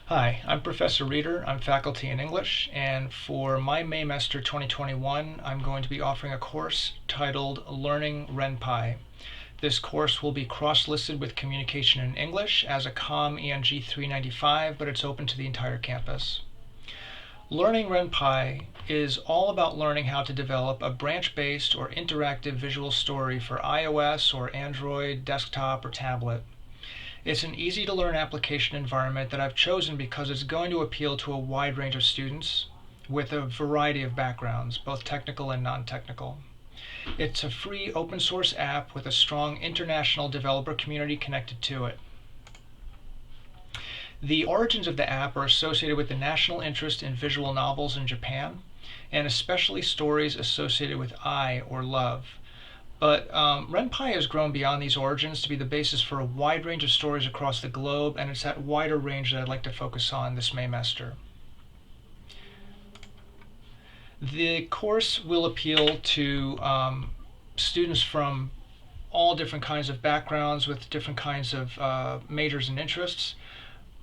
Hi, I'm Professor Rieder. I'm faculty in English, and for my Maymester 2021, I'm going to be offering a course titled Learning Ren'Py. This course will be cross-listed with Communication in English as a COM ENG 395, but it's open to the entire campus. Learning Ren'Py is all about learning how to develop a branch-based or interactive visual story for iOS or Android, desktop, or tablet. It's an easy-to-learn application environment that I've chosen because it's going to appeal to a wide range of students with a variety of backgrounds, both technical and non-technical. It's a free open source app with a strong international developer community connected to it. The origins of the app are associated with the national interest in visual novels in Japan, and especially stories associated with eye or love. But Ren'Py has grown beyond these origins to be the basis for a wide range of stories across the globe, and it's that wider range that I'd like to focus on this Maymester. The course will appeal to students from all different kinds of backgrounds with different kinds of majors and interests.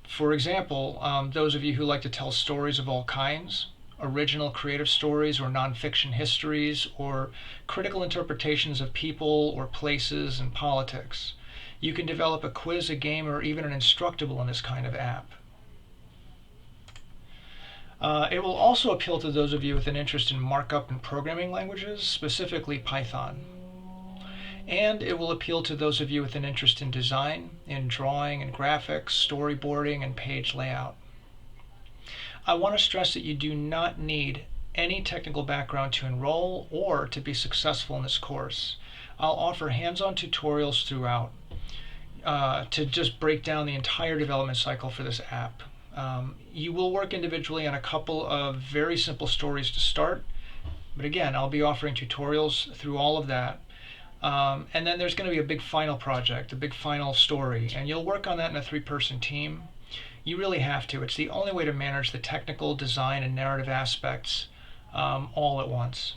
For example, those of you who like to tell stories of all kinds, original creative stories or nonfiction histories, or critical interpretations of people or places and politics. You can develop a quiz, a game, or even an instructable in this kind of app. It will also appeal to those of you with an interest in markup and programming languages, specifically Python. And it will appeal to those of you with an interest in design, in drawing and graphics, storyboarding, and page layout. I want to stress that you do not need any technical background to enroll or to be successful in this course. I'll offer hands-on tutorials throughout to just break down the entire development cycle for this app. You will work individually on a couple of very simple stories to start, but again, I'll be offering tutorials through all of that. And then there's going to be a big final project, a big final story, and you'll work on that in a 3-person team. You really have to. It's the only way to manage the technical, design, and narrative aspects all at once.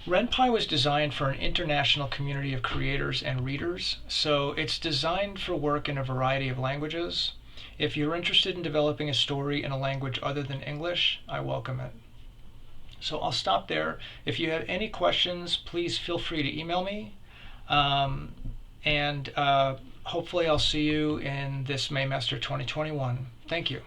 Ren'Py was designed for an international community of creators and readers, so it's designed for work in a variety of languages. If you're interested in developing a story in a language other than English, I welcome it. So I'll stop there. If you have any questions, please feel free to email me. And hopefully I'll see you in this Maymester 2021. Thank you.